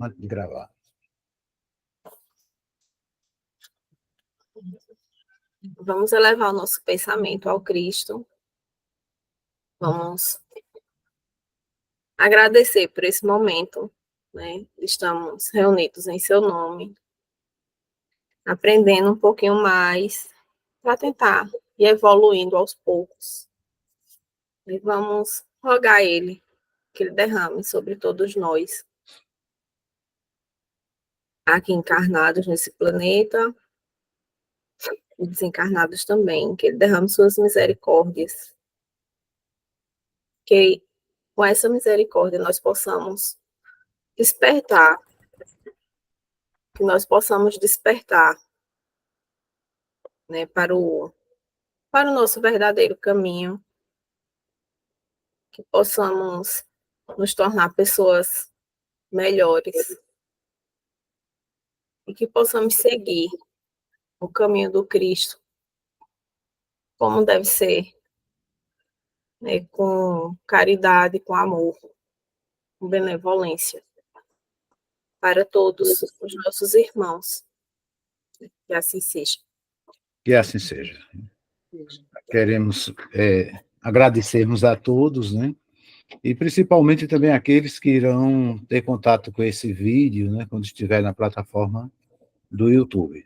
antes de gravar. Vamos elevar o nosso pensamento ao Cristo. Vamos agradecer por esse momento, né? Estamos reunidos em seu nome, aprendendo um pouquinho mais para tentar ir evoluindo aos poucos. E vamos rogar a Ele que Ele derrame sobre todos nós, aqui encarnados nesse planeta, e desencarnados também, que Ele derrame suas misericórdias. Que com essa misericórdia nós possamos despertar, que nós possamos despertar, né, para o nosso verdadeiro caminho, que possamos nos tornar pessoas melhores e que possamos seguir o caminho do Cristo, como deve ser, né, com caridade, com amor, com benevolência para todos os nossos irmãos. Que assim seja. Que assim seja. Queremos agradecermos a todos, né? E principalmente também aqueles que irão ter contato com esse vídeo, né, quando estiver na plataforma do YouTube.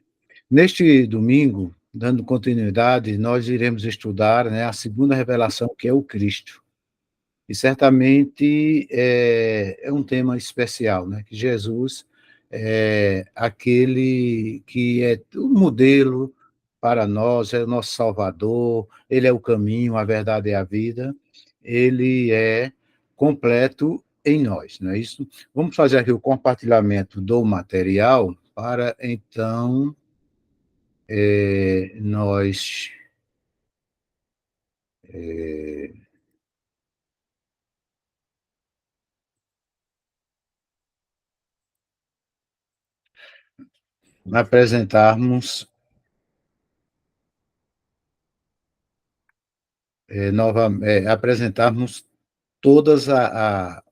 Neste domingo, dando continuidade, nós iremos estudar, né, a segunda revelação, que é o Cristo. E certamente é um tema especial, né, que Jesus é aquele que é o modelo para nós, é o nosso Salvador, ele é o caminho, a verdade e a vida, ele é completo em nós, não é isso? Vamos fazer aqui o compartilhamento do material para, então, nós apresentarmos apresentarmos todas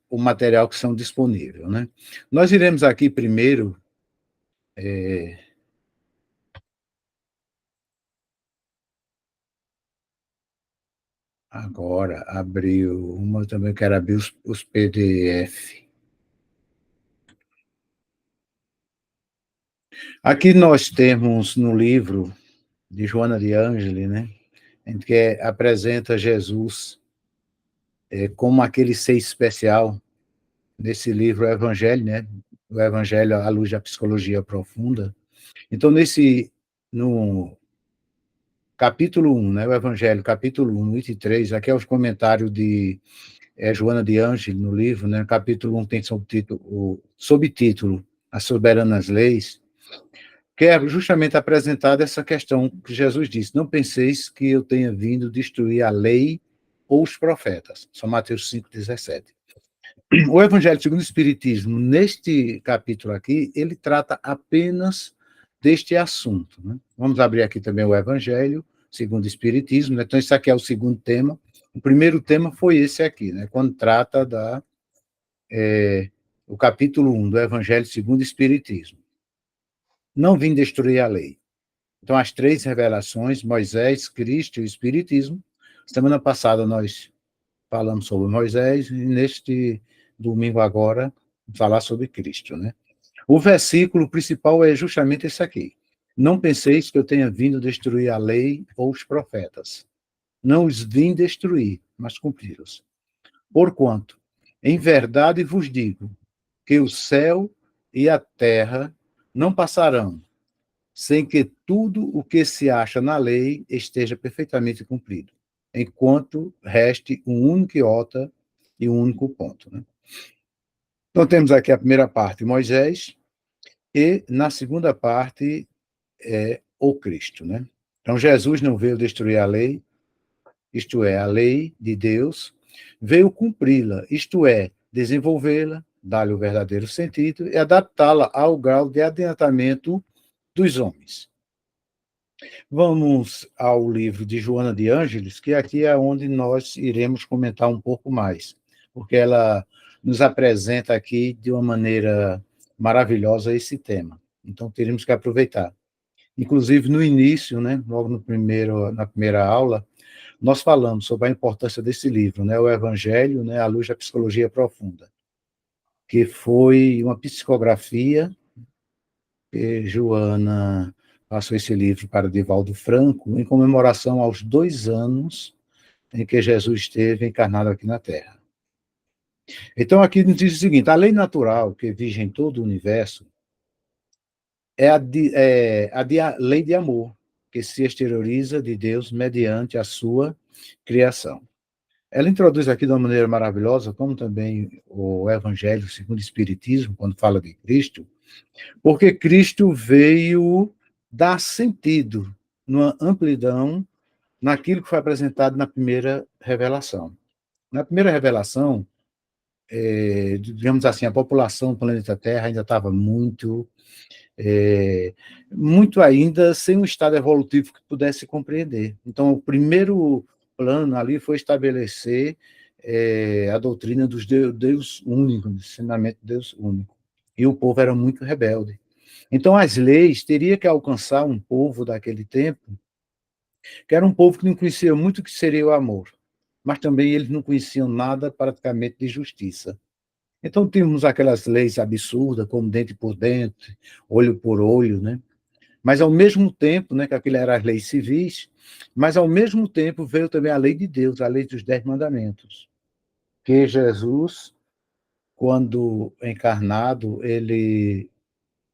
o material que são disponível, né? Nós iremos aqui primeiro agora abriu uma, também quero abrir os PDF. Aqui nós temos no livro de Joana de Ângeli, né, em que apresenta Jesus como aquele ser especial. Nesse livro, o Evangelho, né, o Evangelho à luz da psicologia profunda. Então, no capítulo 1, né, o Evangelho, capítulo 1, item 3, aqui é os comentários de Joana de Ângeli, no livro, né, capítulo 1 tem o subtítulo As Soberanas Leis, que é justamente apresentada essa questão que Jesus disse: não penseis que eu tenha vindo destruir a lei ou os profetas. São Mateus 5,17. O Evangelho segundo o Espiritismo, neste capítulo aqui, ele trata apenas deste assunto, né? Vamos abrir aqui também o Evangelho segundo o Espiritismo, né? Então, esse aqui é o segundo tema. O primeiro tema foi esse aqui, né? Quando trata o capítulo 1 do Evangelho segundo o Espiritismo. Não vim destruir a lei. Então, as três revelações, Moisés, Cristo e o Espiritismo. Semana passada nós falamos sobre Moisés, e neste domingo agora, vamos falar sobre Cristo, né? O versículo principal é justamente esse aqui. Não penseis que eu tenha vindo destruir a lei ou os profetas. Não os vim destruir, mas cumpri-los. Porquanto, em verdade vos digo, que o céu e a terra não passarão, sem que tudo o que se acha na lei esteja perfeitamente cumprido, enquanto reste um único iota e um único ponto, né? Então, temos aqui a primeira parte, Moisés, e na segunda parte o Cristo, né? Então, Jesus não veio destruir a lei, isto é, a lei de Deus, veio cumpri-la, isto é, desenvolvê-la, dar-lhe o verdadeiro sentido e adaptá-la ao grau de adiantamento dos homens. Vamos ao livro de Joana de Ângeles, que aqui é onde nós iremos comentar um pouco mais, porque ela nos apresenta aqui de uma maneira maravilhosa esse tema. Então, teríamos que aproveitar. Inclusive, no início, né, logo na primeira aula, nós falamos sobre a importância desse livro, né, o Evangelho, né, à luz da psicologia profunda, que foi uma psicografia que Joana passou esse livro para Divaldo Franco em comemoração aos 2 anos em que Jesus esteve encarnado aqui na Terra. Então, aqui nos diz o seguinte: a lei natural que vige em todo o universo é a lei de amor, que se exterioriza de Deus mediante a sua criação. Ela introduz aqui de uma maneira maravilhosa, como também o Evangelho segundo o Espiritismo, quando fala de Cristo, porque Cristo veio dar sentido, numa amplidão, naquilo que foi apresentado na primeira revelação. Na primeira revelação, digamos assim, a população do planeta Terra ainda estava muito ainda sem um estado evolutivo que pudesse compreender. Então, o primeiro plano ali foi estabelecer a doutrina dos Deus único, do ensinamento de Deus único. E o povo era muito rebelde. Então, as leis teriam que alcançar um povo daquele tempo, que era um povo que não conhecia muito o que seria o amor, mas também eles não conheciam nada praticamente de justiça. Então, tínhamos aquelas leis absurdas, como dente por dente, olho por olho, né? Mas, ao mesmo tempo, né, que aquilo eram as leis civis, mas, ao mesmo tempo, veio também a lei de Deus, a lei dos 10 mandamentos, que Jesus, quando encarnado, ele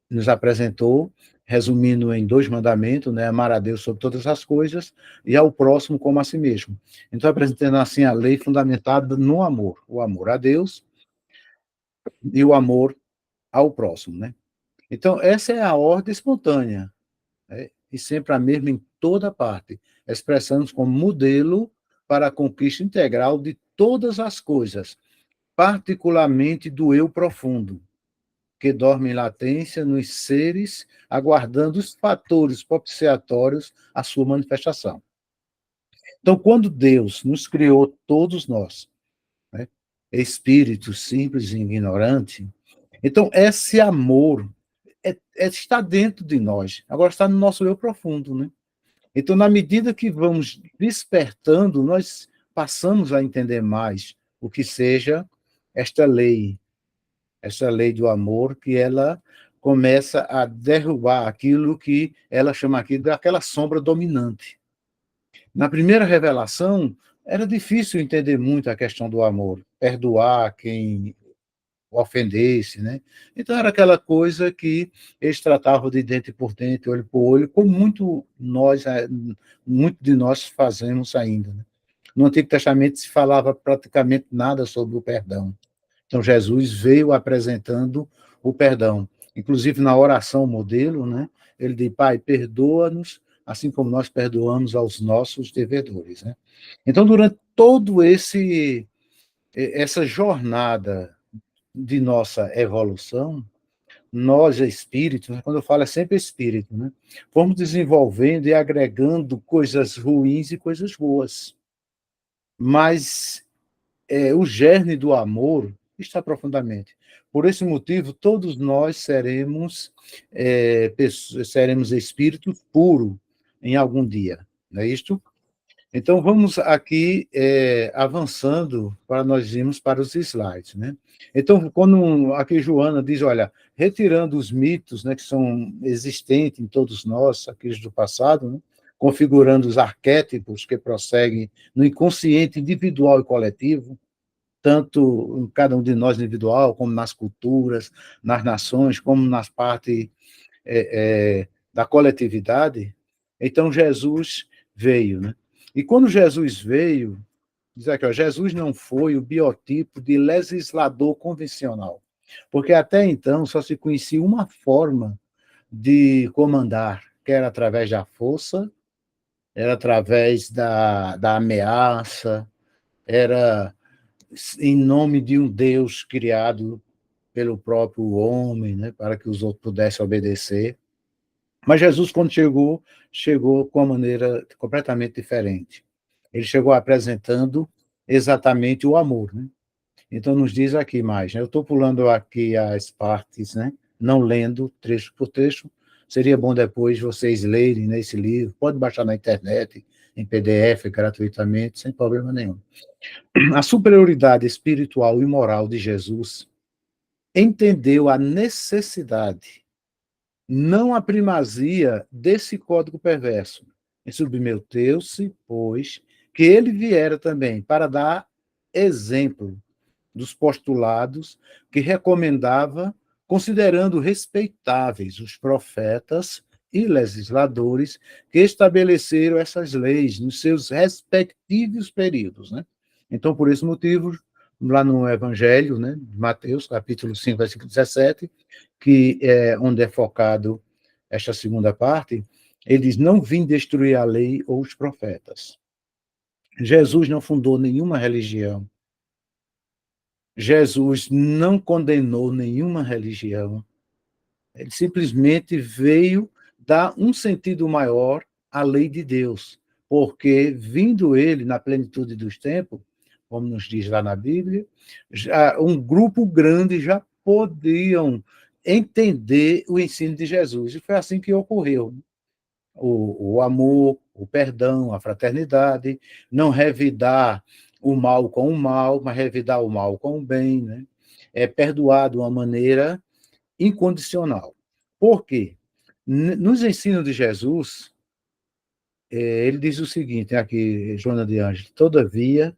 nos apresentou, resumindo em 2 mandamentos, né, amar a Deus sobre todas as coisas e ao próximo como a si mesmo. Então, apresentando assim a lei fundamentada no amor, o amor a Deus e o amor ao próximo, né? Então, essa é a ordem espontânea, né? E sempre a mesma em toda parte, expressando como modelo para a conquista integral de todas as coisas, particularmente do eu profundo, que dorme em latência nos seres, aguardando os fatores propiciatórios à sua manifestação. Então, quando Deus nos criou, todos nós, né, espíritos simples e ignorantes, então esse amor está dentro de nós, agora está no nosso eu profundo, né? Então, na medida que vamos despertando, nós passamos a entender mais o que seja esta lei, essa lei do amor, que ela começa a derrubar aquilo que ela chama aqui daquela sombra dominante. Na primeira revelação, era difícil entender muito a questão do amor, perdoar quem ofendesse, né? Então era aquela coisa que eles tratavam de dente por dente, olho por olho, como muito de nós fazemos ainda, né? No Antigo Testamento se falava praticamente nada sobre o perdão. Então, Jesus veio apresentando o perdão. Inclusive, na oração modelo, né, ele diz: Pai, perdoa-nos, assim como nós perdoamos aos nossos devedores. Né? Então, durante todo essa jornada de nossa evolução, nós, espíritos, né, quando eu falo é sempre espírito, né, fomos desenvolvendo e agregando coisas ruins e coisas boas. Mas o germe do amor está profundamente. Por esse motivo, todos nós seremos espíritos puros em algum dia, não é isto? Então, vamos aqui avançando para nós irmos para os slides, né? Então, quando aqui Joana diz, olha, retirando os mitos, né, que são existentes em todos nós, aqueles do passado, né, configurando os arquétipos que prosseguem no inconsciente individual e coletivo, tanto em cada um de nós individual, como nas culturas, nas nações, como nas partes da coletividade. Então, Jesus veio, né? E quando Jesus veio, diz aqui, ó, Jesus não foi o biotipo de legislador convencional, porque até então só se conhecia uma forma de comandar, que era através da força, era através da ameaça, era em nome de um Deus criado pelo próprio homem, né, para que os outros pudessem obedecer. Mas Jesus, quando chegou com uma maneira completamente diferente. Ele chegou apresentando exatamente o amor, né? Então, nos diz aqui mais, né? Eu estou pulando aqui as partes, né? não lendo trecho por trecho. Seria bom depois vocês lerem nesse livro, pode baixar na internet, em PDF, gratuitamente, sem problema nenhum. A superioridade espiritual e moral de Jesus entendeu a necessidade, não a primazia desse código perverso. E submeteu-se, pois, que ele viera também para dar exemplo dos postulados que recomendava, considerando respeitáveis os profetas e legisladores que estabeleceram essas leis nos seus respectivos períodos, né? Então, por esse motivo, lá no Evangelho, né, de Mateus, capítulo 5, versículo 17, que é onde é focado esta segunda parte, ele diz: não vim destruir a lei ou os profetas. Jesus não fundou nenhuma religião. Jesus não condenou nenhuma religião. Ele simplesmente veio dar um sentido maior à lei de Deus, porque, vindo ele na plenitude dos tempos, como nos diz lá na Bíblia, já um grupo grande já podiam entender o ensino de Jesus. E foi assim que ocorreu. O amor, o perdão, a fraternidade, não revidar o mal com o mal, mas revidar o mal com o bem, né? É perdoar de uma maneira incondicional. Por quê? Nos ensinos de Jesus, ele diz o seguinte, aqui, Joana de Ângeles: todavia,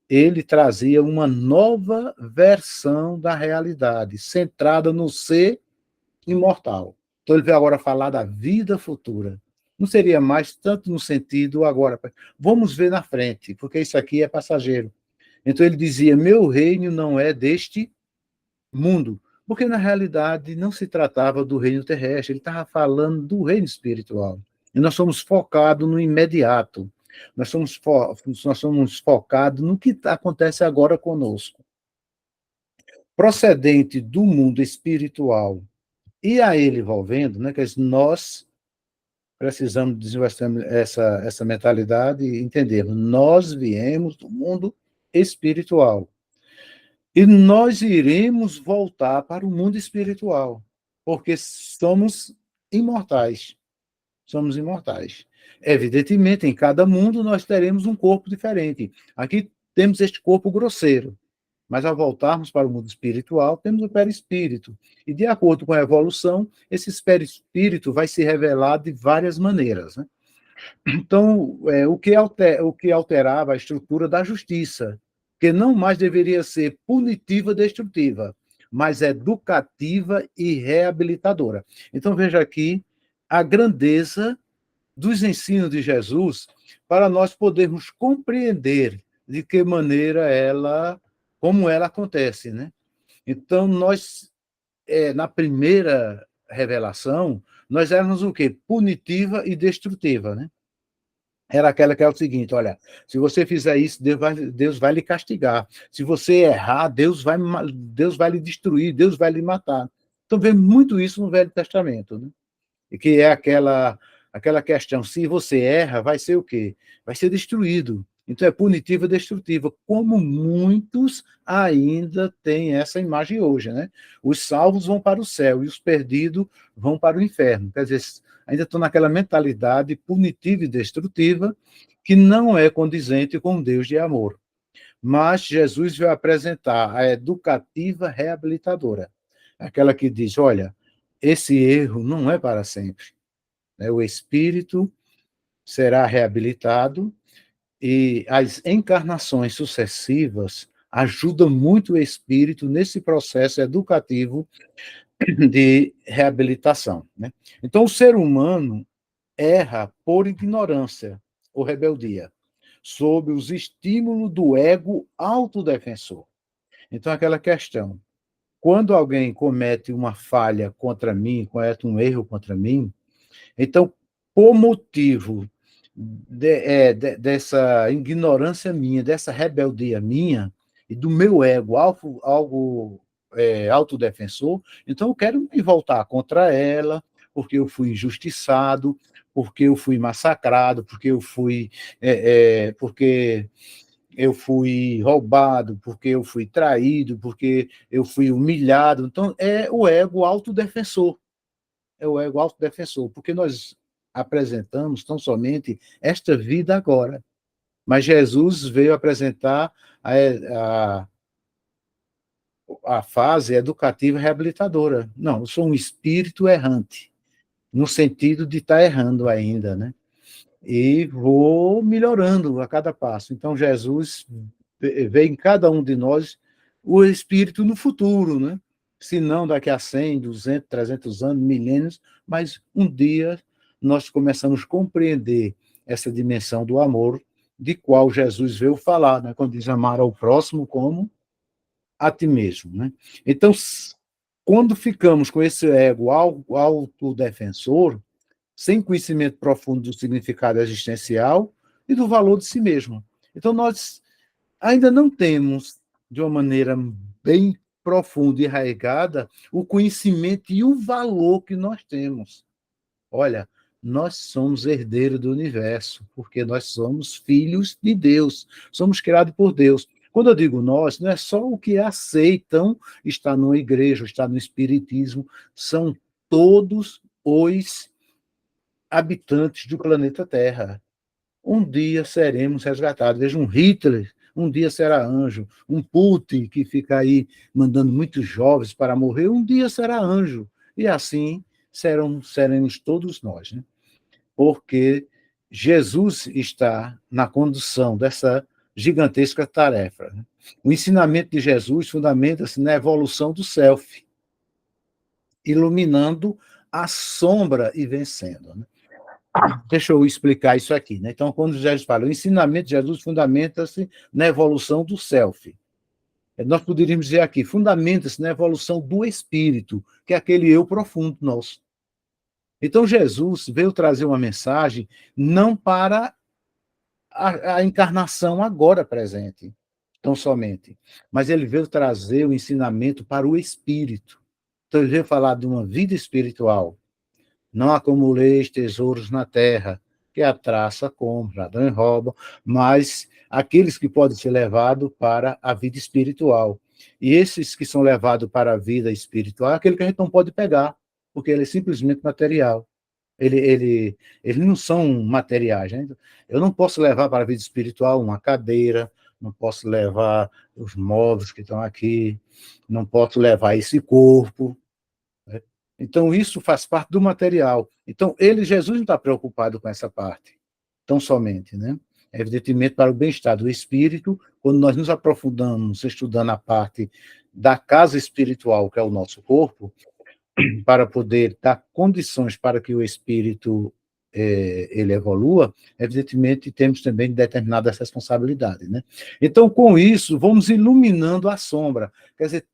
ele trazia uma nova versão da realidade, centrada no ser imortal. Então, ele veio agora falar da vida futura. Não seria mais tanto no sentido agora, vamos ver na frente, porque isso aqui é passageiro. Então, ele dizia: meu reino não é deste mundo, porque na realidade não se tratava do reino terrestre, ele estava falando do reino espiritual. E nós somos focados no imediato, nós somos focados no que acontece agora conosco. Procedente do mundo espiritual e a ele envolvendo, né, que nós precisamos desenvolver essa mentalidade e entendermos, nós viemos do mundo espiritual. E nós iremos voltar para o mundo espiritual, porque somos imortais. Somos imortais. Evidentemente, em cada mundo nós teremos um corpo diferente. Aqui temos este corpo grosseiro, mas ao voltarmos para o mundo espiritual, temos o perispírito. E de acordo com a evolução, esse perispírito vai se revelar de várias maneiras, né? Então, o que alterava a estrutura da justiça, que não mais deveria ser punitiva, destrutiva, mas educativa e reabilitadora. Então, veja aqui a grandeza dos ensinos de Jesus para nós podermos compreender de que maneira como ela acontece, né? Então, na primeira revelação, nós éramos o quê? Punitiva e destrutiva, né? Era aquela que é o seguinte: olha, se você fizer isso, Deus vai lhe castigar. Se você errar, Deus vai lhe destruir, Deus vai lhe matar. Então, vê muito isso no Velho Testamento, né? E que é aquela questão: se você erra, vai ser o quê? Vai ser destruído. Então, é punitiva e destrutiva, como muitos ainda têm essa imagem hoje, né? Os salvos vão para o céu e os perdidos vão para o inferno. Quer dizer, ainda estão naquela mentalidade punitiva e destrutiva que não é condizente com Deus de amor. Mas Jesus veio apresentar a educativa reabilitadora, aquela que diz: olha, esse erro não é para sempre. O espírito será reabilitado e as encarnações sucessivas ajudam muito o espírito nesse processo educativo de reabilitação, né? Então, o ser humano erra por ignorância ou rebeldia, sob os estímulos do ego autodefensor. Então, aquela questão: quando alguém comete uma falha contra mim, comete um erro contra mim, então, por motivo dessa ignorância minha, dessa rebeldia minha, e do meu ego algo autodefensor, então eu quero me voltar contra ela, porque eu fui injustiçado, porque eu fui massacrado, porque eu fui. Porque eu fui roubado, porque eu fui traído, porque eu fui humilhado. Então, é o ego autodefensor. É o ego autodefensor, porque nós apresentamos tão somente esta vida agora. Mas Jesus veio apresentar a, a fase educativa reabilitadora. Não, eu sou um espírito errante, no sentido de estar errando ainda, né? E vou melhorando a cada passo. Então, Jesus vê em cada um de nós o espírito no futuro, né? Se não daqui a 100, 200, 300 anos, milênios, mas um dia nós começamos a compreender essa dimensão do amor, de qual Jesus veio falar, né? Quando diz amar ao próximo como a ti mesmo, né? Então, quando ficamos com esse ego autodefensor, sem conhecimento profundo do significado existencial e do valor de si mesmo. Então, nós ainda não temos, de uma maneira bem profunda e arraigada, o conhecimento e o valor que nós temos. Olha, nós somos herdeiros do universo, porque nós somos filhos de Deus, somos criados por Deus. Quando eu digo nós, não é só o que aceitam estar numa igreja, estar no espiritismo, são todos os habitantes do planeta Terra. Um dia seremos resgatados. Veja, um Hitler, um dia será anjo. Um Putin, que fica aí mandando muitos jovens para morrer, um dia será anjo. E assim seremos todos nós, né? Porque Jesus está na condução dessa gigantesca tarefa, né? O ensinamento de Jesus fundamenta-se na evolução do self, iluminando a sombra e vencendo, né? Deixa eu explicar isso aqui, né? Então, quando Jesus fala, o ensinamento de Jesus fundamenta-se na evolução do self. Nós poderíamos dizer aqui, fundamenta-se na evolução do espírito, que é aquele eu profundo nosso. Então, Jesus veio trazer uma mensagem não para a encarnação agora presente, tão somente, mas ele veio trazer o ensinamento para o espírito. Então, ele veio falar de uma vida espiritual. Não acumuleis tesouros na terra, que a traça come, ladrão e roubam, mas aqueles que podem ser levados para a vida espiritual. E esses que são levados para a vida espiritual é aquele que a gente não pode pegar, porque ele é simplesmente material. Eles não são materiais. Né? Eu não posso levar para a vida espiritual uma cadeira, não posso levar os móveis que estão aqui, não posso levar esse corpo. Então, isso faz parte do material. Então, Jesus não está preocupado com essa parte, tão somente, né? Evidentemente, para o bem-estar do espírito, quando nós nos aprofundamos estudando a parte da casa espiritual, que é o nosso corpo, para poder dar condições para que o espírito ele evolua, evidentemente temos também determinadas responsabilidades, né? Então, com isso, vamos iluminando a sombra, quer dizer,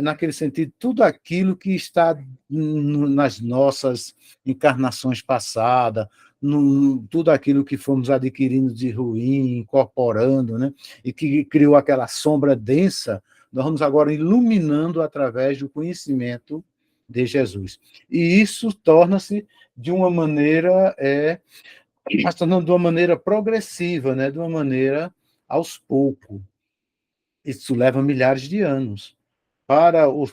naquele sentido, tudo aquilo que está nas nossas encarnações passadas, tudo aquilo que fomos adquirindo de ruim, incorporando, né? E que criou aquela sombra densa, nós vamos agora iluminando através do conhecimento de Jesus. E isso torna-se de uma maneira, mas tornando de uma maneira progressiva, né? De uma maneira aos poucos. Isso leva milhares de anos. Para o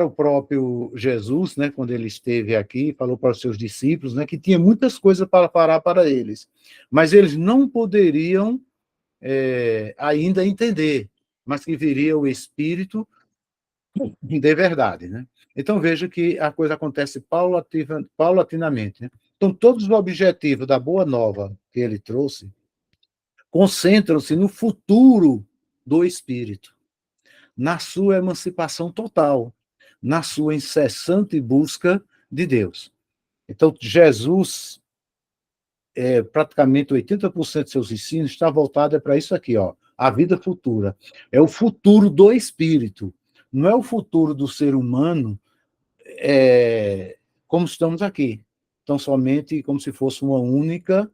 próprio Jesus, né, quando ele esteve aqui, falou para os seus discípulos, né, que tinha muitas coisas para parar para eles, mas eles não poderiam ainda entender, mas que viria o Espírito de verdade, né? Então veja que a coisa acontece paulatinamente, né? Então todos os objetivos da Boa Nova que ele trouxe concentram-se no futuro do Espírito, na sua emancipação total, na sua incessante busca de Deus. Então, Jesus, praticamente 80% de seus ensinos está voltado para isso aqui, ó, a vida futura. É o futuro do espírito, não é o futuro do ser humano como estamos aqui, tão somente como se fosse uma única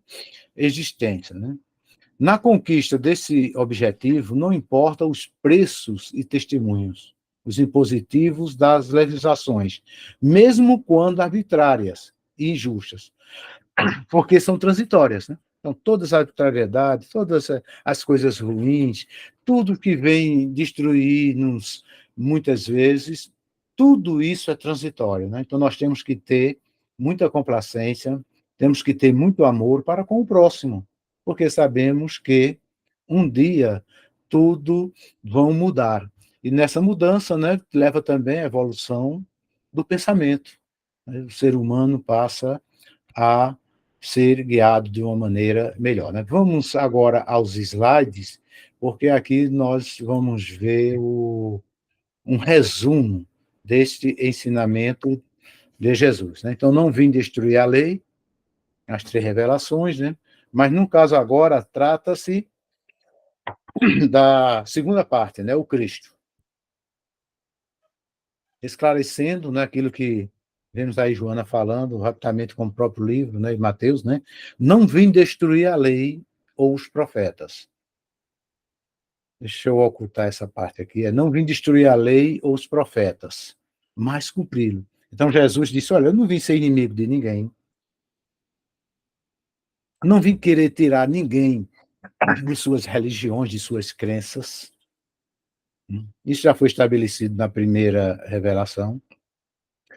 existência, né? Na conquista desse objetivo, não importa os preços e testemunhos, os impositivos das legislações, mesmo quando arbitrárias e injustas, porque são transitórias, né? Então, todas as arbitrariedades, todas as coisas ruins, tudo que vem destruir-nos, muitas vezes, tudo isso é transitório, né? Então, nós temos que ter muita complacência, temos que ter muito amor para com o próximo, porque sabemos que um dia tudo vão mudar. E nessa mudança, né, leva também a evolução do pensamento, né? O ser humano passa a ser guiado de uma maneira melhor, né? Vamos agora aos slides, porque aqui nós vamos ver um resumo deste ensinamento de Jesus, né? Então, não vim destruir a lei, as três revelações, né? Mas, no caso agora, trata-se da segunda parte, né? O Cristo. Esclarecendo, né, aquilo que vemos aí Joana falando, rapidamente com o próprio livro, né, e Mateus, né? Não vim destruir a lei ou os profetas. Deixa eu ocultar essa parte aqui. Não vim destruir a lei ou os profetas, mas cumpri-lo. Então Jesus disse: olha, eu não vim ser inimigo de ninguém. Não vim querer tirar ninguém de suas religiões, de suas crenças. Isso já foi estabelecido na primeira revelação.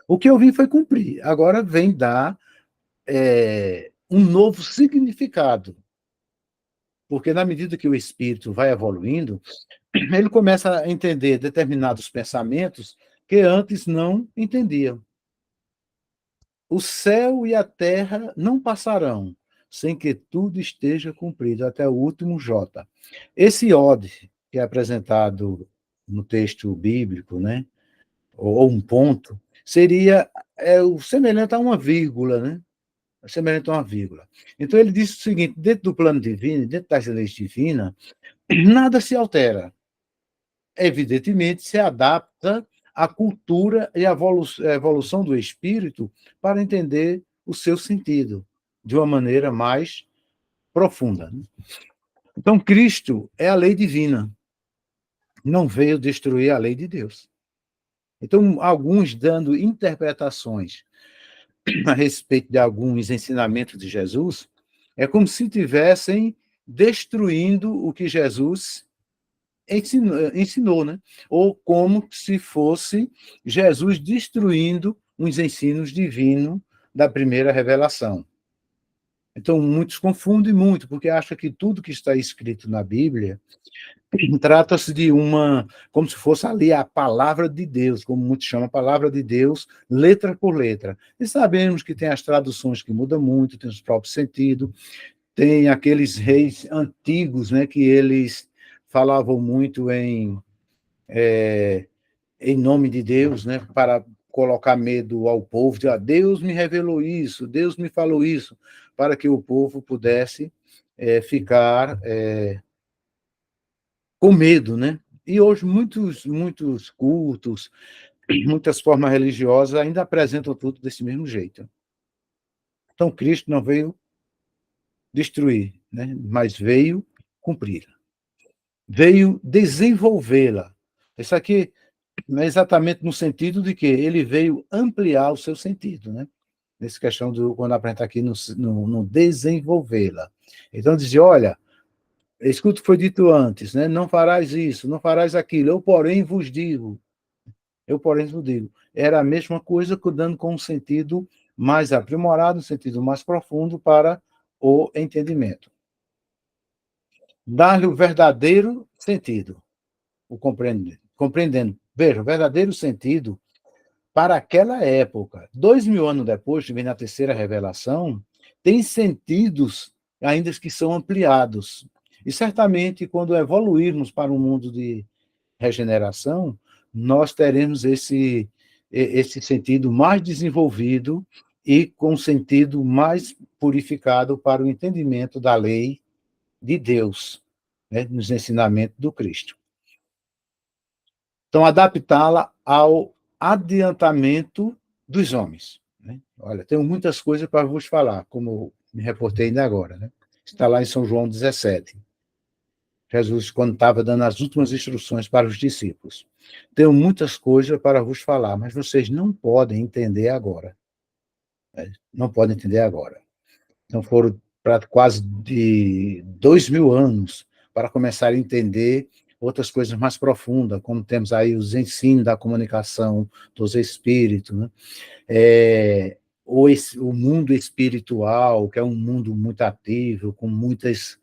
O que eu vim foi cumprir. Agora vem dar um novo significado. Porque na medida que o espírito vai evoluindo, ele começa a entender determinados pensamentos que antes não entendia. O céu e a terra não passarão sem que tudo esteja cumprido, até o último J. Esse ode, que é apresentado no texto bíblico, né, ou um ponto, seria o semelhante a uma vírgula, né? Semelhante a uma vírgula. Então ele diz o seguinte: dentro do plano divino, dentro das leis divinas, nada se altera. Evidentemente, se adapta à cultura e à evolução do espírito para entender o seu sentido de uma maneira mais profunda. Então, Cristo é a lei divina, não veio destruir a lei de Deus. Então, alguns dando interpretações a respeito de alguns ensinamentos de Jesus, é como se tivessem destruindo o que Jesus ensinou, né? Ou como se fosse Jesus destruindo os ensinos divinos da primeira revelação. Então, muitos confundem muito, porque acham que tudo que está escrito na Bíblia trata-se de como se fosse ali a palavra de Deus, como muitos chamam a palavra de Deus, letra por letra. E sabemos que tem as traduções que mudam muito, tem os próprios sentidos, tem aqueles reis antigos, né, que eles falavam muito em nome de Deus, né, para colocar medo ao povo, de Deus me revelou isso, Deus me falou isso, para que o povo pudesse ficar com medo, né? E hoje muitos cultos, muitas formas religiosas ainda apresentam tudo desse mesmo jeito. Então, Cristo não veio destruir, né? Mas veio cumprir. Veio desenvolvê-la. Isso aqui é exatamente no sentido de que ele veio ampliar o seu sentido, né? Nessa questão do quando apresenta aqui no desenvolvê-la. Então, dizia, olha, escuta o que foi dito antes, né? Não farás isso, não farás aquilo, eu, porém, vos digo. Eu, porém, vos digo. Era a mesma coisa, dando com um sentido mais aprimorado, um sentido mais profundo para o entendimento. Dar-lhe o verdadeiro sentido, o compreendendo. Veja, o verdadeiro sentido para aquela época. 2000 anos depois, que vem na terceira revelação, tem sentidos ainda que são ampliados. E certamente, quando evoluirmos para um mundo de regeneração, nós teremos esse sentido mais desenvolvido e com sentido mais purificado para o entendimento da lei de Deus, né, nos ensinamentos do Cristo. Então, adaptá-la ao adiantamento dos homens. Né? Olha, tenho muitas coisas para vos falar, como me reportei ainda agora. Né? Está lá em São João 17. Jesus, quando estava dando as últimas instruções para os discípulos. Tenho muitas coisas para vos falar, mas vocês não podem entender agora. Né? Não podem entender agora. Então, foram para quase de 2.000 anos, para começar a entender outras coisas mais profundas, como temos aí os ensinos da comunicação dos espíritos, né? O mundo espiritual, que é um mundo muito ativo, com muitas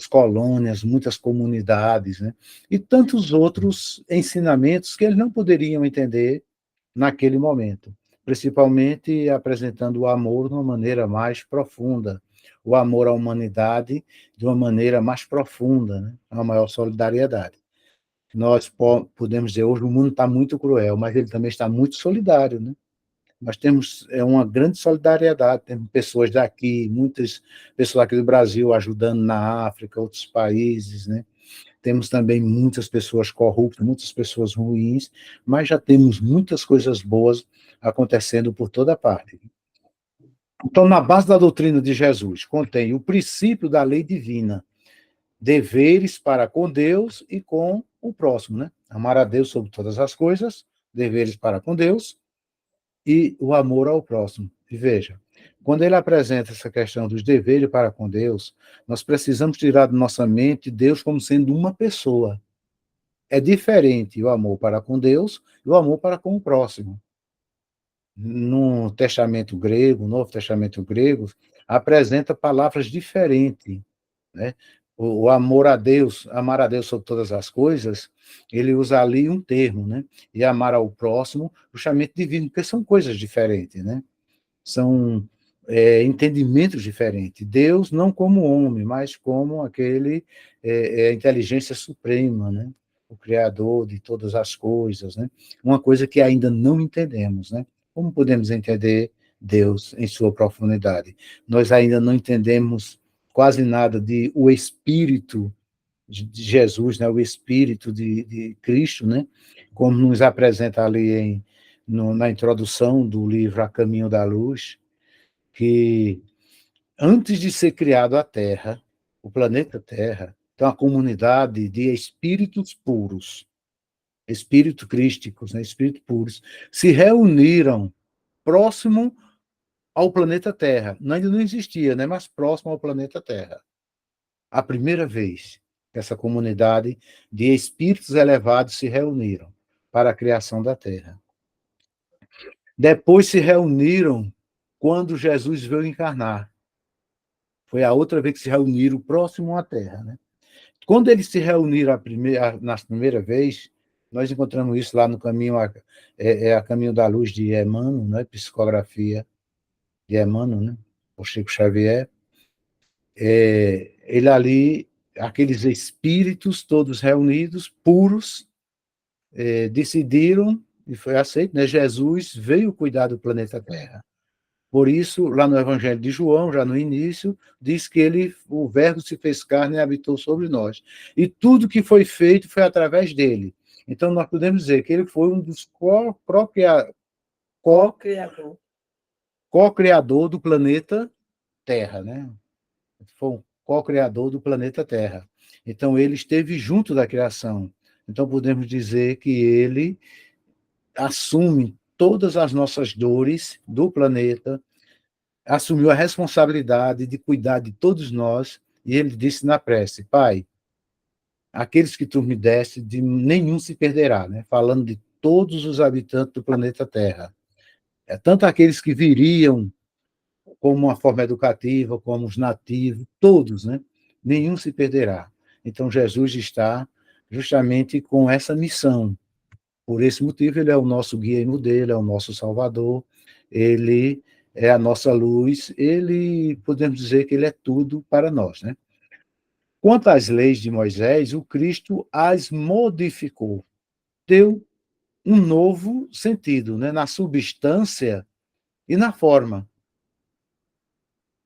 colônias, muitas comunidades, né? E tantos outros ensinamentos que eles não poderiam entender naquele momento, principalmente apresentando o amor de uma maneira mais profunda, o amor à humanidade de uma maneira mais profunda, né? Uma maior solidariedade. Nós podemos dizer, hoje o mundo está muito cruel, mas ele também está muito solidário, né? Nós temos uma grande solidariedade, temos pessoas daqui, muitas pessoas aqui do Brasil ajudando na África, outros países, né? Temos também muitas pessoas corruptas, muitas pessoas ruins, mas já temos muitas coisas boas acontecendo por toda parte. Então, na base da doutrina de Jesus, contém o princípio da lei divina, deveres para com Deus e com o próximo, né? Amar a Deus sobre todas as coisas, deveres para com Deus e o amor ao próximo. E veja, quando ele apresenta essa questão dos deveres para com Deus, nós precisamos tirar da nossa mente Deus como sendo uma pessoa. É diferente o amor para com Deus e o amor para com o próximo. No Testamento grego, Novo Testamento grego, apresenta palavras diferentes, né? O amor a Deus, amar a Deus sobre todas as coisas, ele usa ali um termo, né? E amar ao próximo, justamente divino, porque são coisas diferentes, né? São entendimentos diferentes. Deus não como homem, mas como aquele inteligência suprema, né? O Criador de todas as coisas, né? Uma coisa que ainda não entendemos, né? Como podemos entender Deus em sua profundidade? Nós ainda não entendemos quase nada de o Espírito de Jesus, né? O Espírito de Cristo, né? Como nos apresenta ali na introdução do livro A Caminho da Luz, que antes de ser criado a Terra, o planeta Terra, tem uma comunidade de espíritos puros, espíritos crísticos, né, espíritos puros, se reuniram próximo ao planeta Terra. Ainda não existia, né, mas próximo ao planeta Terra. A primeira vez que essa comunidade de espíritos elevados se reuniram para a criação da Terra. Depois se reuniram quando Jesus veio encarnar. Foi a outra vez que se reuniram próximo à Terra, né? Quando eles se reuniram na primeira vez, nós encontramos isso lá no caminho, a Caminho da Luz de Emmanuel, né? Psicografia de Emmanuel, né? O Chico Xavier. Ele ali, aqueles espíritos todos reunidos, puros, decidiram, e foi aceito, né? Jesus veio cuidar do planeta Terra. Por isso, lá no Evangelho de João, já no início, diz que o Verbo se fez carne e habitou sobre nós. E tudo que foi feito foi através dele. Então, nós podemos dizer que ele foi um dos co-criador do planeta Terra, né? Foi um co-criador do planeta Terra. Então, ele esteve junto da criação. Então, podemos dizer que ele assume todas as nossas dores do planeta, assumiu a responsabilidade de cuidar de todos nós, e ele disse na prece: Pai, aqueles que tu me deste, de nenhum se perderá, né? Falando de todos os habitantes do planeta Terra. Tanto aqueles que viriam como uma forma educativa, como os nativos, todos, né? Nenhum se perderá. Então, Jesus está justamente com essa missão. Por esse motivo, ele é o nosso guia e modelo, é o nosso salvador, ele é a nossa luz, ele, podemos dizer que ele é tudo para nós, né? Quanto às leis de Moisés, o Cristo as modificou, deu um novo sentido, né? Na substância e na forma.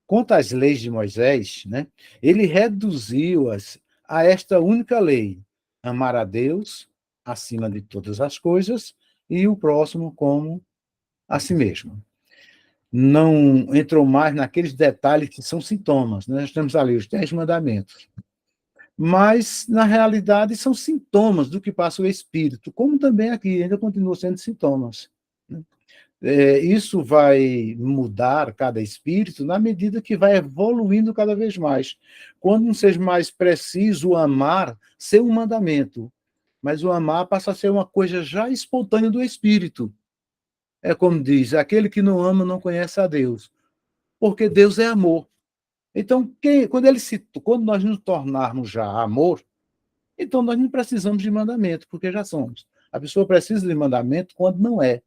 Quanto às leis de Moisés, né? Ele reduziu-as a esta única lei: amar a Deus acima de todas as coisas e o próximo como a si mesmo. Não entrou mais naqueles detalhes que são sintomas, né? Nós temos ali os 10 mandamentos. Mas, na realidade, são sintomas do que passa o espírito, como também aqui ainda continuam sendo sintomas. Isso vai mudar cada espírito na medida que vai evoluindo cada vez mais. Quando não seja mais preciso amar ser um mandamento, mas o amar passa a ser uma coisa já espontânea do espírito. É como diz, aquele que não ama não conhece a Deus, porque Deus é amor. Então, quando nós nos tornarmos já amor, então nós não precisamos de mandamento, porque já somos. A pessoa precisa de mandamento quando não é.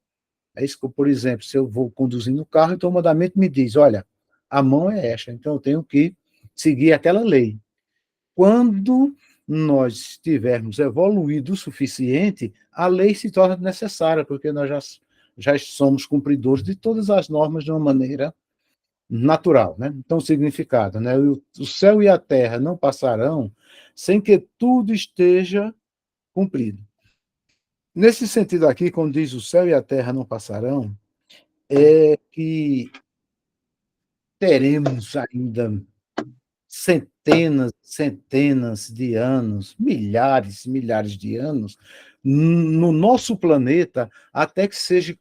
É isso que, por exemplo, se eu vou conduzindo o carro, então o mandamento me diz, olha, a mão é esta, então eu tenho que seguir aquela lei. Quando nós estivermos evoluído o suficiente, a lei se torna necessária, porque nós já somos cumpridores de todas as normas de uma maneira natural, né? Então, o significado, né? O céu e a terra não passarão sem que tudo esteja cumprido. Nesse sentido aqui, quando diz o céu e a terra não passarão, é que teremos ainda centenas, centenas de anos, milhares, milhares de anos, no nosso planeta, até que seja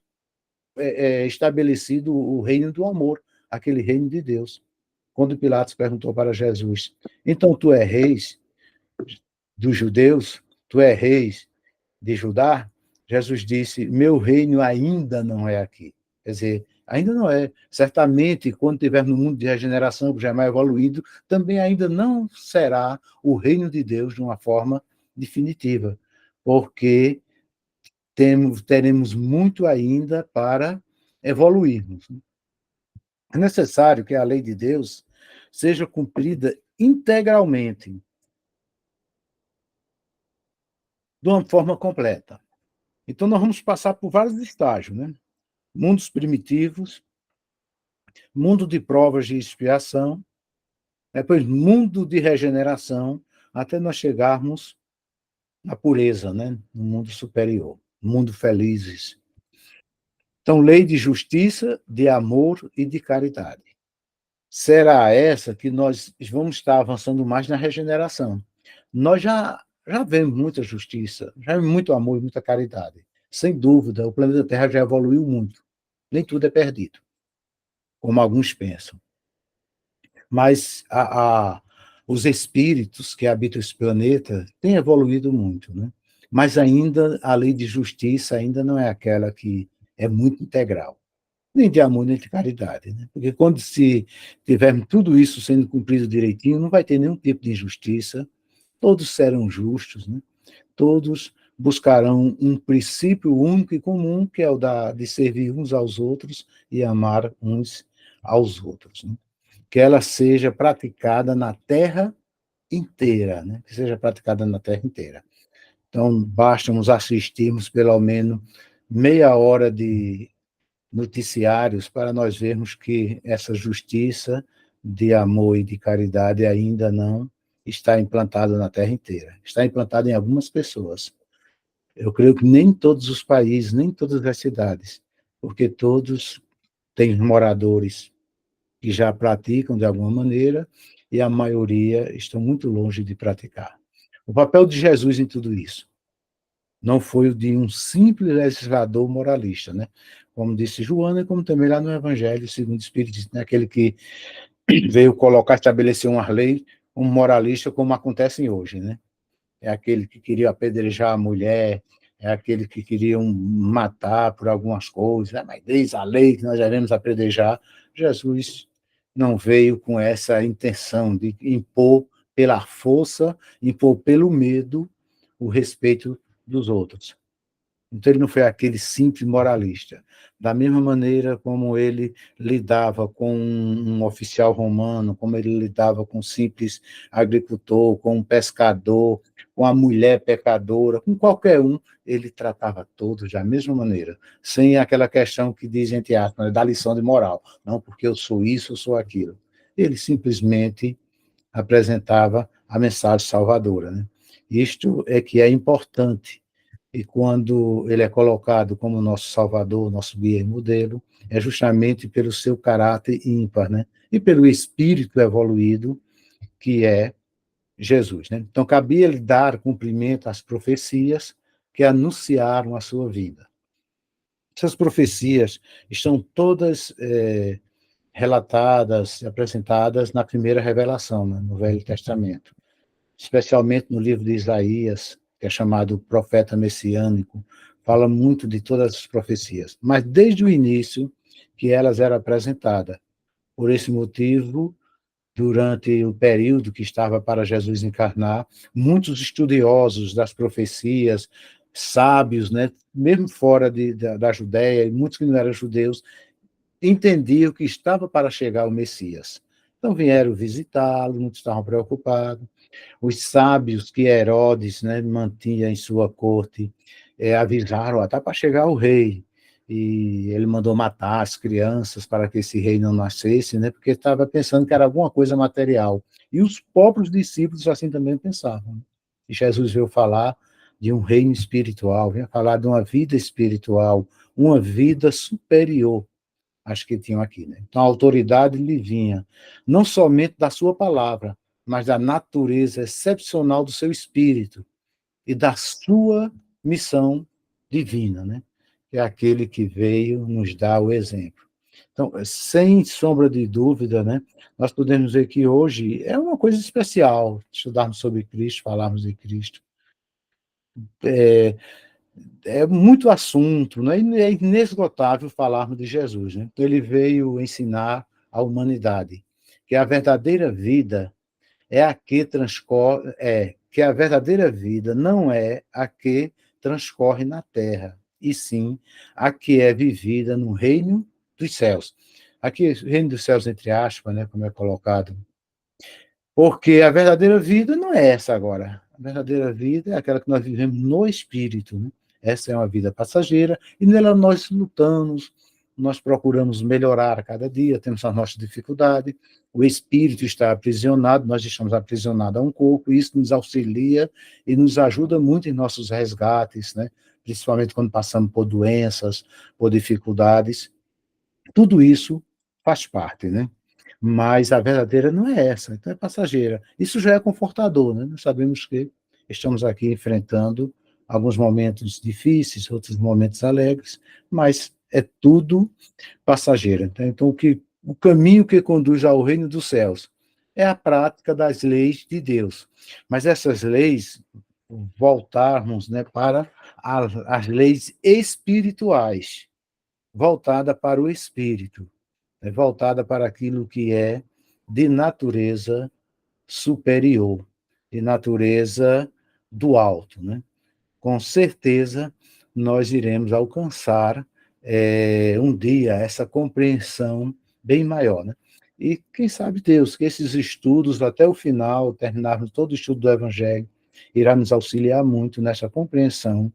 estabelecido o reino do amor, aquele reino de Deus. Quando Pilatos perguntou para Jesus, então tu é rei dos judeus? Tu é rei de Judá? Jesus disse, meu reino ainda não é aqui. Quer dizer, ainda não é. Certamente, quando tiver no mundo de regeneração, que já é mais evoluído, também ainda não será o reino de Deus de uma forma definitiva, porque teremos muito ainda para evoluirmos. É necessário que a lei de Deus seja cumprida integralmente, de uma forma completa. Então, nós vamos passar por vários estágios, né? Mundos primitivos, mundo de provas de expiação, depois mundo de regeneração, até nós chegarmos à pureza, né? No mundo superior, mundo felizes. Então, lei de justiça, de amor e de caridade. Será essa que nós vamos estar avançando mais na regeneração. Nós já vemos muita justiça, já vemos muito amor e muita caridade. Sem dúvida, o planeta Terra já evoluiu muito. Nem tudo é perdido, como alguns pensam. Mas os espíritos que habitam esse planeta têm evoluído muito, né? Mas ainda a lei de justiça ainda não é aquela que é muito integral, nem de amor, nem de caridade, né? Porque quando se tivermos tudo isso sendo cumprido direitinho, não vai ter nenhum tipo de injustiça, todos serão justos, né? Todos buscarão um princípio único e comum, que é o de servir uns aos outros e amar uns aos outros, né? Que ela seja praticada na Terra inteira, né? Que seja praticada na Terra inteira. Então, basta nos assistirmos pelo menos meia hora de noticiários para nós vermos que essa justiça de amor e de caridade ainda não está implantada na Terra inteira. Está implantada em algumas pessoas. Eu creio que nem todos os países, nem todas as cidades, porque todos têm moradores que já praticam de alguma maneira e a maioria estão muito longe de praticar. O papel de Jesus em tudo isso não foi o de um simples legislador moralista, né? Como disse Joana, como também lá no Evangelho segundo o Espiritismo, né? Aquele que veio colocar, estabelecer uma lei, um moralista, como acontece hoje, né? É aquele que queria apedrejar a mulher, é aquele que queria matar por algumas coisas, né? Mas diz a lei que nós devemos apedrejar. Jesus não veio com essa intenção de impor pela força, impor pelo medo o respeito dos outros. Então, ele não foi aquele simples moralista. Da mesma maneira como ele lidava com um oficial romano, como ele lidava com um simples agricultor, com um pescador, com a mulher pecadora, com qualquer um, ele tratava todos da mesma maneira, sem aquela questão que diz, entre aspas, né, da lição de moral. Não, porque eu sou isso, eu sou aquilo. Ele simplesmente apresentava a mensagem salvadora, né? Isto é que é importante, e quando ele é colocado como nosso salvador, nosso guia e modelo, é justamente pelo seu caráter ímpar, né? E pelo espírito evoluído que é Jesus, né? Então, cabia-lhe dar cumprimento às profecias que anunciaram a sua vida. Essas profecias estão todas relatadas, apresentadas na primeira revelação, né, no Velho Testamento, especialmente no livro de Isaías, que é chamado profeta messiânico, fala muito de todas as profecias, mas desde o início que elas eram apresentadas. Por esse motivo, durante o período que estava para Jesus encarnar, muitos estudiosos das profecias, sábios, né, mesmo fora da Judéia, e muitos que não eram judeus, entendiam que estava para chegar o Messias. Então vieram visitá-lo, muitos estavam preocupados. Os sábios que Herodes, né, mantinha em sua corte, avisaram, está para chegar o rei. E ele mandou matar as crianças para que esse rei não nascesse, né, porque estava pensando que era alguma coisa material. E os próprios discípulos assim também pensavam. E Jesus veio falar de um reino espiritual, veio falar de uma vida espiritual, uma vida superior às que tinham aqui. Né? Então, a autoridade lhe vinha não somente da sua palavra, mas da natureza excepcional do seu espírito e da sua missão divina, né? Que é aquele que veio nos dar o exemplo. Então, sem sombra de dúvida, né, nós podemos dizer que hoje é uma coisa especial estudarmos sobre Cristo, falarmos de Cristo. É muito assunto, né? É inesgotável falarmos de Jesus. Né? Então, ele veio ensinar à humanidade que a verdadeira vida é a que transcorre, que a verdadeira vida não é a que transcorre na terra, e sim a que é vivida no reino dos céus. Aqui, reino dos céus, entre aspas, né, como é colocado, porque a verdadeira vida não é essa agora. A verdadeira vida é aquela que nós vivemos no Espírito. Né? Essa é uma vida passageira, e nela nós lutamos, nós procuramos melhorar a cada dia, temos as nossas dificuldades, o Espírito está aprisionado, nós estamos aprisionados a um corpo, e isso nos auxilia e nos ajuda muito em nossos resgates, né? Principalmente quando passamos por doenças, por dificuldades. Tudo isso faz parte, né? Mas a verdadeira não é essa, então é passageira. Isso já é confortador, né? Nós sabemos que estamos aqui enfrentando alguns momentos difíceis, outros momentos alegres, mas é tudo passageiro. Então o caminho que conduz ao reino dos céus é a prática das leis de Deus. Mas essas leis, voltarmos, né, para as leis espirituais, voltada para o espírito, voltada para aquilo que é de natureza superior, de natureza do alto. Né? Com certeza, nós iremos alcançar um dia essa compreensão bem maior. Né? E quem sabe Deus, que esses estudos, até o final, terminarmos todo o estudo do Evangelho, irá nos auxiliar muito nessa compreensão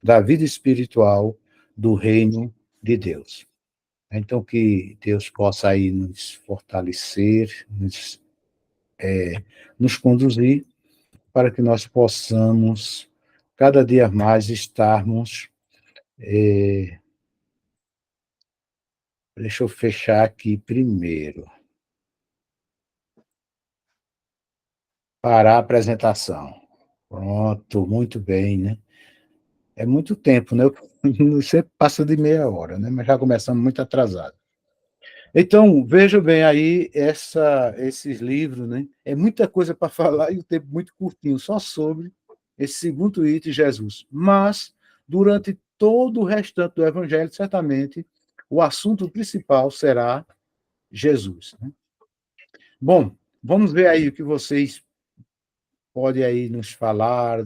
da vida espiritual do reino de Deus. Então, que Deus possa aí nos fortalecer, nos conduzir, para que nós possamos, cada dia mais, estarmos. Deixa eu fechar aqui primeiro. Parar a apresentação. Pronto, muito bem, né? É muito tempo, né? Sempre passa de meia hora, né? Mas já começamos muito atrasado. Então, veja bem aí esses livros, né? É muita coisa para falar e o tempo muito curtinho, só sobre esse segundo item, Jesus. Mas, durante todo o restante do Evangelho, certamente, o assunto principal será Jesus. Né? Bom, vamos ver aí o que vocês podem aí nos falar,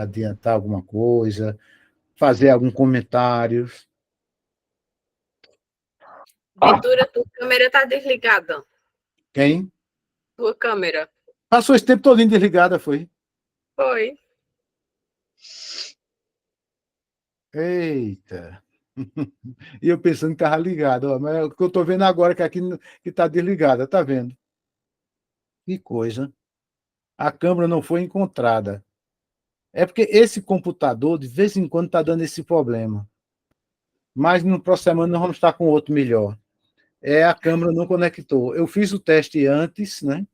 adiantar alguma coisa, fazer algum comentário. Ventura, tua câmera tá desligada. Quem? Tua câmera. Passou esse tempo todo desligada, foi? Foi. Eita! E eu pensando que estava ligado, ó, mas é o que eu estou vendo agora que aqui que está desligada, tá vendo? Que coisa. A câmera não foi encontrada. É porque esse computador, de vez em quando, está dando esse problema. Mas no próximo semana nós vamos estar com outro melhor. A câmera não conectou. Eu fiz o teste antes, né?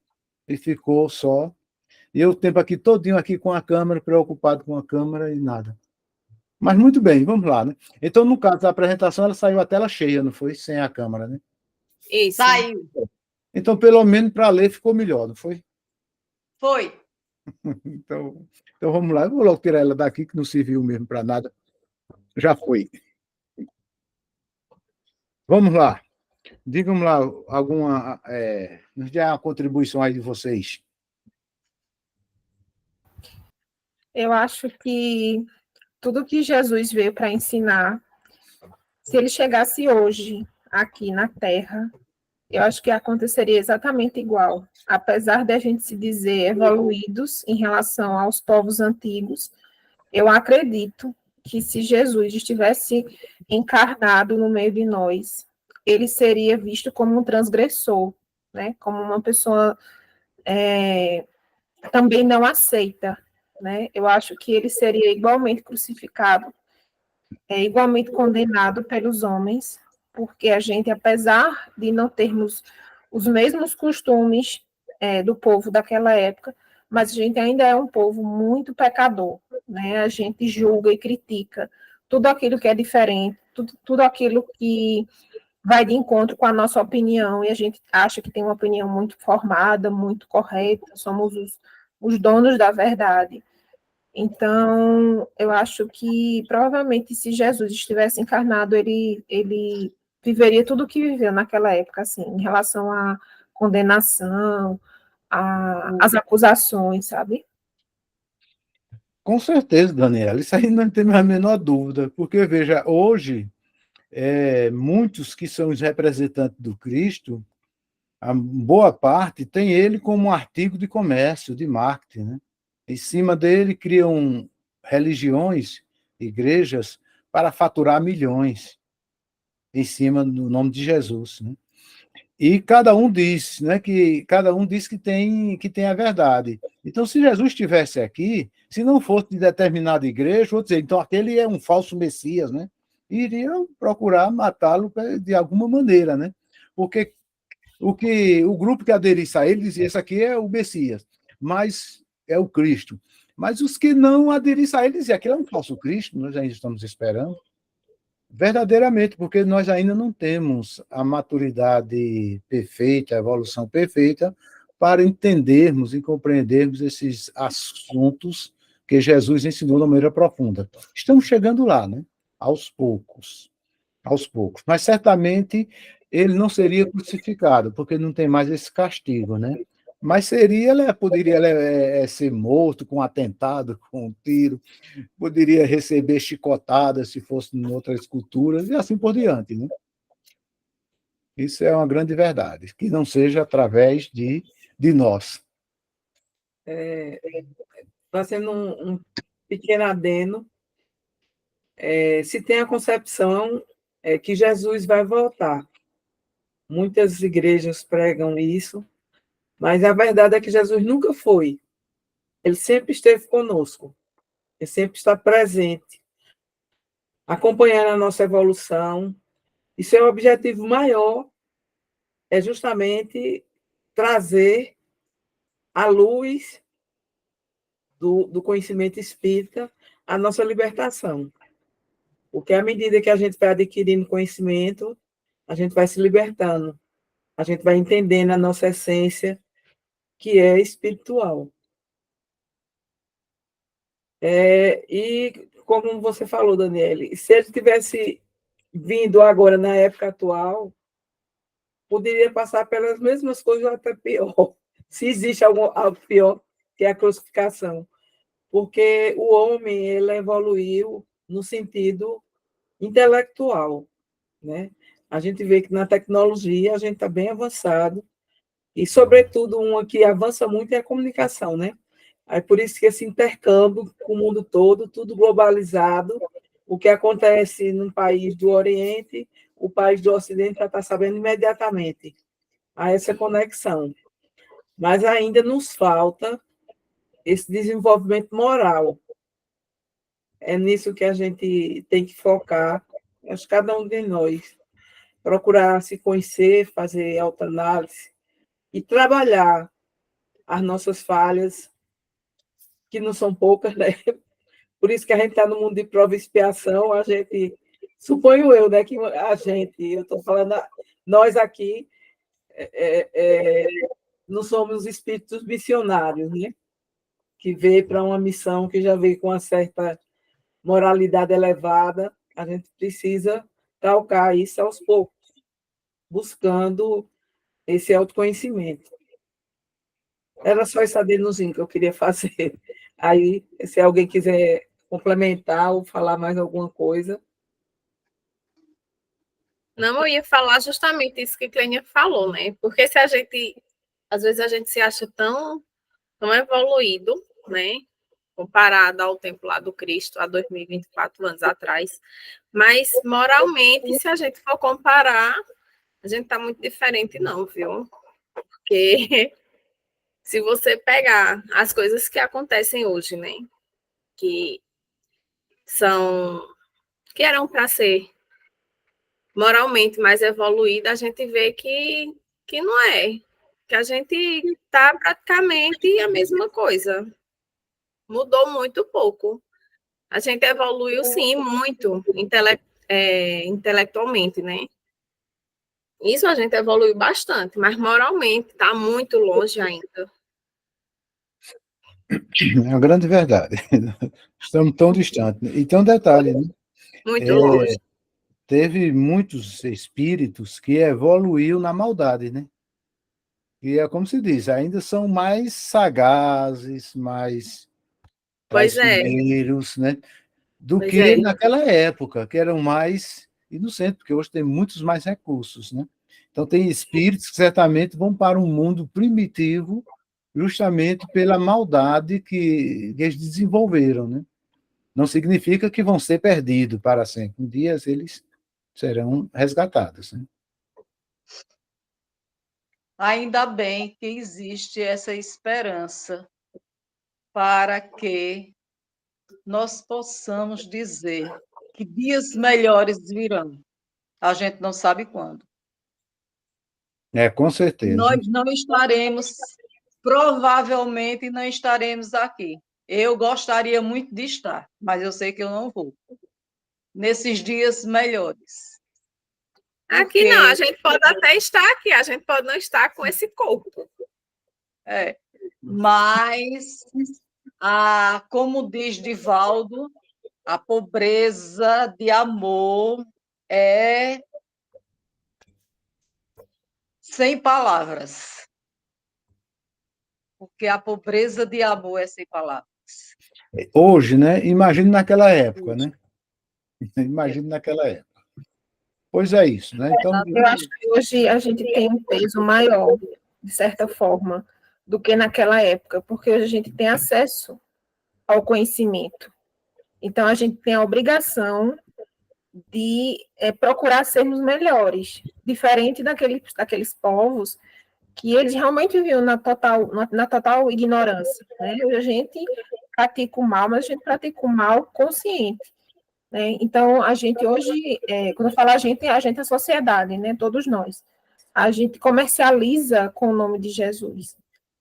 E ficou só. E eu o tempo aqui todinho aqui com a câmera, preocupado com a câmera e nada. Mas muito bem, vamos lá, né? Então, no caso da apresentação, ela saiu a tela cheia, não foi? Sem a câmera, né? Isso. Saiu. Então, pelo menos para ler ficou melhor, não foi? Foi. Então, vamos lá. Eu vou logo tirar ela daqui, que não serviu mesmo para nada. Já foi. Vamos lá. Digam lá alguma. Nos dê uma contribuição aí de vocês. Eu acho que tudo que Jesus veio para ensinar, se ele chegasse hoje aqui na Terra, eu acho que aconteceria exatamente igual. Apesar de a gente se dizer evoluídos em relação aos povos antigos, eu acredito que se Jesus estivesse encarnado no meio de nós, ele seria visto como um transgressor, né? Como uma pessoa também não aceita, né? Eu acho que ele seria igualmente crucificado, igualmente condenado pelos homens, porque a gente, apesar de não termos os mesmos costumes do povo daquela época, mas a gente ainda é um povo muito pecador, né? A gente julga e critica tudo aquilo que é diferente, tudo aquilo que vai de encontro com a nossa opinião, e a gente acha que tem uma opinião muito formada, muito correta, somos os donos da verdade. Então, eu acho que provavelmente se Jesus estivesse encarnado, ele viveria tudo o que viveu naquela época, assim, em relação à condenação, às acusações, sabe? Com certeza, Daniela. Isso aí não tem a menor dúvida. Porque, veja, hoje, muitos que são os representantes do Cristo, a boa parte tem ele como um artigo de comércio, de marketing, né? Em cima dele criam religiões, igrejas, para faturar milhões em cima do nome de Jesus, né? E cada um diz, né, que tem a verdade. Então, se Jesus estivesse aqui, se não fosse de determinada igreja, vou dizer, então aquele é um falso Messias, né? Iriam procurar matá-lo de alguma maneira, né? Porque o grupo que aderisse a ele dizia: esse aqui é o Messias, mas é o Cristo. Mas os que não aderissem a ele diziam: aquele é um falso Cristo, nós ainda estamos esperando. Verdadeiramente, porque nós ainda não temos a maturidade perfeita, a evolução perfeita, para entendermos e compreendermos esses assuntos que Jesus ensinou de uma maneira profunda. Estamos chegando lá, né? Aos poucos, aos poucos. Mas certamente ele não seria crucificado, porque não tem mais esse castigo, né? Mas poderia ser morto com um atentado, com um tiro, poderia receber chicotadas se fosse em outras culturas, e assim por diante, né? Isso é uma grande verdade, que não seja através de nós. Fazendo um pequeno adendo, se tem a concepção que Jesus vai voltar. Muitas igrejas pregam isso, mas a verdade é que Jesus nunca foi. Ele sempre esteve conosco, ele sempre está presente, acompanhando a nossa evolução. E seu objetivo maior é justamente trazer a luz do conhecimento espírita a nossa libertação. Porque à medida que a gente vai adquirindo conhecimento, a gente vai se libertando, a gente vai entendendo a nossa essência, que é espiritual. E como você falou, Daniele, se ele tivesse vindo agora na época atual, poderia passar pelas mesmas coisas ou até pior, se existe algo pior que a crucificação, porque o homem ele evoluiu no sentido intelectual, né? A gente vê que na tecnologia a gente está bem avançado, e, sobretudo, uma que avança muito é a comunicação, né? Aí, por isso que esse intercâmbio com o mundo todo, tudo globalizado, o que acontece num país do Oriente, o país do Ocidente já está sabendo imediatamente. Há essa conexão. Mas ainda nos falta esse desenvolvimento moral. É nisso que a gente tem que focar, acho que cada um de nós. Procurar se conhecer, fazer autoanálise e trabalhar as nossas falhas, que não são poucas, né? Por isso que a gente está no mundo de prova e expiação, a gente, suponho eu, né, que a gente, eu estou falando, nós aqui, não somos espíritos missionários, né? Que veio para uma missão que já veio com uma certa moralidade elevada, a gente precisa calcar isso aos poucos, buscando esse autoconhecimento. Era só esse adenozinho que eu queria fazer. Aí, se alguém quiser complementar ou falar mais alguma coisa. Não, eu ia falar justamente isso que a Clênia falou, né? Porque se a gente, às vezes a gente se acha tão evoluído, né? Comparado ao tempo lá do Cristo, há 2024 anos atrás. Mas, moralmente, se a gente for comparar, a gente está muito diferente, não, viu? Porque se você pegar as coisas que acontecem hoje, né? Que são, que eram para ser moralmente mais evoluída, a gente vê que não é. Que a gente está praticamente a mesma coisa. Mudou muito pouco. A gente evoluiu, sim, muito intelectualmente, né? Isso a gente evoluiu bastante, mas moralmente está muito longe ainda. É uma grande verdade. Estamos tão distantes. E tem um detalhe, né? Muito longe. Teve muitos espíritos que evoluíram na maldade, né? E é como se diz, ainda são mais sagazes, mais Pois é. traiçoeiros, né? Do Pois que é. naquela época, que eram mais inocentes, porque hoje tem muitos mais recursos, né? Então, tem espíritos que certamente vão para um mundo primitivo, justamente pela maldade que eles desenvolveram, né? Não significa que vão ser perdidos para sempre. Um dia eles serão resgatados, né? Ainda bem que existe essa esperança para que nós possamos dizer que dias melhores virão. A gente não sabe quando. Com certeza. Nós não estaremos, provavelmente não estaremos aqui. Eu gostaria muito de estar, mas eu sei que eu não vou. Nesses dias melhores. Aqui não, a gente pode até estar aqui, a gente pode não estar com esse corpo. Mas, como diz Divaldo, a pobreza de amor é sem palavras. Porque a pobreza de amor é sem palavras. Hoje, né? Imagine naquela época, né? Imagine naquela época. Pois é isso, né? Então, eu acho que hoje a gente tem um peso maior, de certa forma, do que naquela época, porque hoje a gente tem acesso ao conhecimento. Então, a gente tem a obrigação de procurar sermos melhores, diferente daqueles povos que eles realmente viviam na total ignorância. Né? Hoje a gente pratica o mal, mas a gente pratica o mal consciente. Né? Então, a gente hoje, quando eu falo a gente é a sociedade, né? Todos nós. A gente comercializa com o nome de Jesus.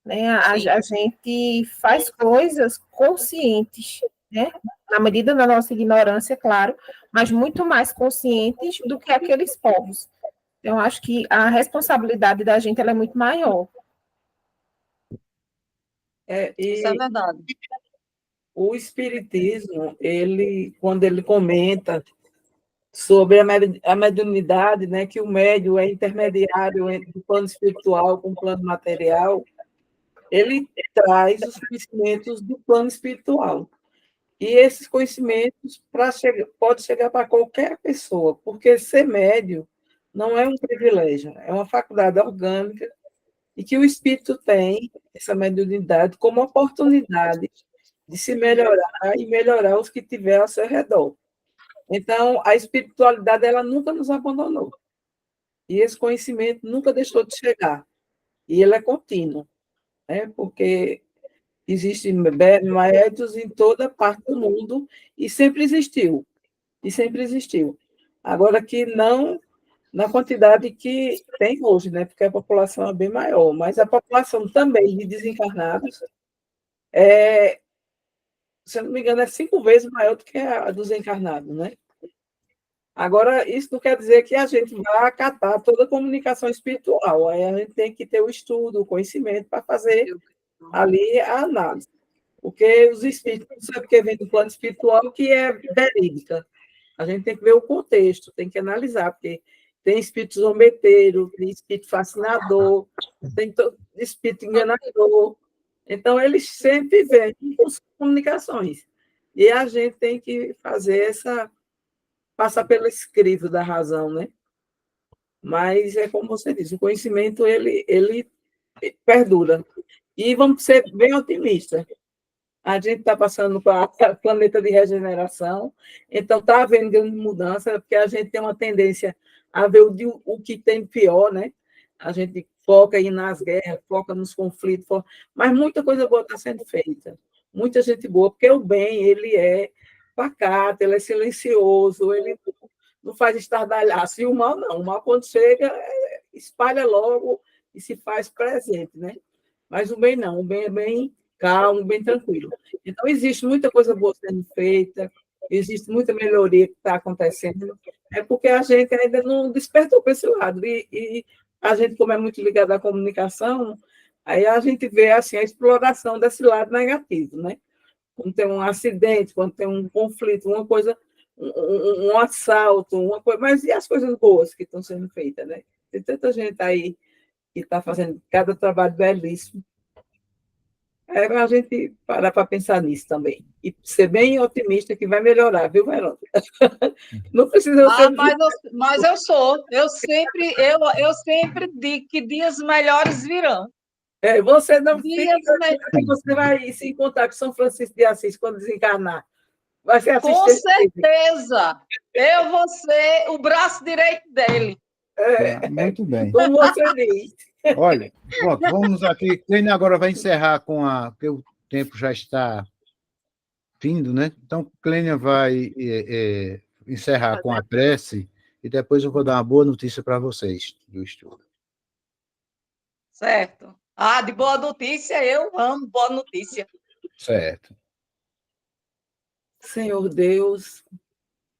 Né? A gente faz coisas conscientes, né? Na medida da nossa ignorância, claro, mas muito mais conscientes do que aqueles povos. Então, eu acho que a responsabilidade da gente ela é muito maior. Isso é verdade. O Espiritismo, quando ele comenta sobre a mediunidade, né, que o médium é intermediário entre o plano espiritual com o plano material, ele traz os conhecimentos do plano espiritual. E esses conhecimentos pode chegar para qualquer pessoa, porque ser médium não é um privilégio, é uma faculdade orgânica e que o espírito tem essa mediunidade como oportunidade de se melhorar e melhorar os que tiver ao seu redor. Então, a espiritualidade ela nunca nos abandonou. E esse conhecimento nunca deixou de chegar. E ele é contínuo, né? Porque existem médiuns em toda parte do mundo e sempre existiu. E sempre existiu. Agora que não na quantidade que tem hoje, né? Porque a população é bem maior, mas a população também de desencarnados se eu não me engano, é 5 vezes maior do que a dos encarnados, né? Agora, isso não quer dizer que a gente vai acatar toda a comunicação espiritual. Aí a gente tem que ter o estudo, o conhecimento para fazer ali a análise. Porque os espíritos, não sabe que vem do plano espiritual, que é verídica. A gente tem que ver o contexto, tem que analisar, porque tem espírito zombeteiro, tem espírito fascinador, tem espírito enganador. Então, eles sempre vêm com comunicações. E a gente tem que fazer passar pelo escrivo da razão, né? Mas é como você disse, o conhecimento, ele perdura. E vamos ser bem otimistas. A gente está passando para o planeta de regeneração, então está havendo grande mudança, porque a gente tem uma tendência a ver o que tem pior, né? A gente foca aí nas guerras, foca nos conflitos, mas muita coisa boa está sendo feita. Muita gente boa, porque o bem, ele é pacato, ele é silencioso, ele não faz estardalhaço. E o mal, não. O mal, quando chega, espalha logo e se faz presente, né? Mas o bem não. O bem é bem calmo, bem tranquilo. Então, existe muita coisa boa sendo feita, existe muita melhoria que está acontecendo, é porque a gente ainda não despertou para esse lado. E a gente, como é muito ligado à comunicação, aí a gente vê assim, a exploração desse lado negativo, né? Quando tem um acidente, quando tem um conflito, uma coisa, um assalto, uma coisa, mas e as coisas boas que estão sendo feitas, né? Tem tanta gente aí que está fazendo cada trabalho belíssimo. É a gente parar para pensar nisso também. E ser bem otimista que vai melhorar, viu, Verônica? Não precisa ser. Mas eu sou. Eu sempre digo que dias melhores virão. Você não fica, você vai se encontrar com São Francisco de Assis quando desencarnar. Vai ser assistente. Com certeza. Eu vou ser o braço direito dele. Muito bem. Como você diz. Olha, pronto, vamos aqui. Clênia agora vai encerrar porque o tempo já está findo, né? Então, Clênia vai encerrar com a prece e depois eu vou dar uma boa notícia para vocês do estudo. Certo. De boa notícia, eu amo boa notícia. Certo. Senhor Deus,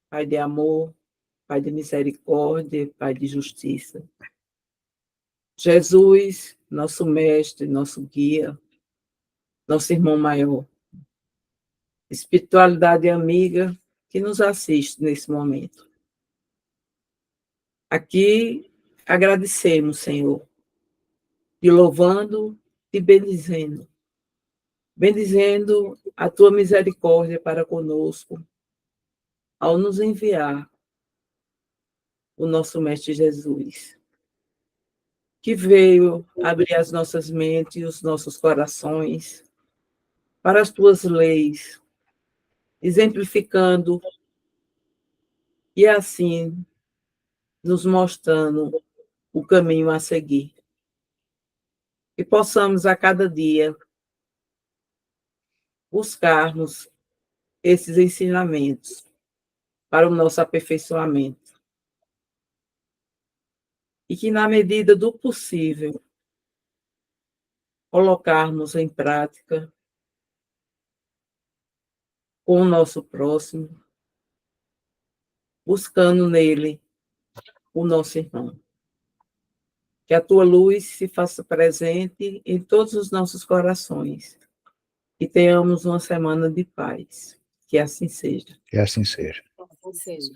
Pai de amor, Pai de misericórdia, Pai de justiça. Jesus, nosso mestre, nosso guia, nosso irmão maior. Espiritualidade amiga que nos assiste nesse momento. Aqui agradecemos, Senhor, te louvando e bendizendo. Bendizendo a tua misericórdia para conosco, ao nos enviar o nosso Mestre Jesus, que veio abrir as nossas mentes e os nossos corações para as tuas leis, exemplificando e assim nos mostrando o caminho a seguir. Que possamos a cada dia buscarmos esses ensinamentos para o nosso aperfeiçoamento. E que, na medida do possível, colocarmos em prática com o nosso próximo, buscando nele o nosso irmão. Que a tua luz se faça presente em todos os nossos corações. E tenhamos uma semana de paz. Que assim seja. Que assim seja. Que assim seja.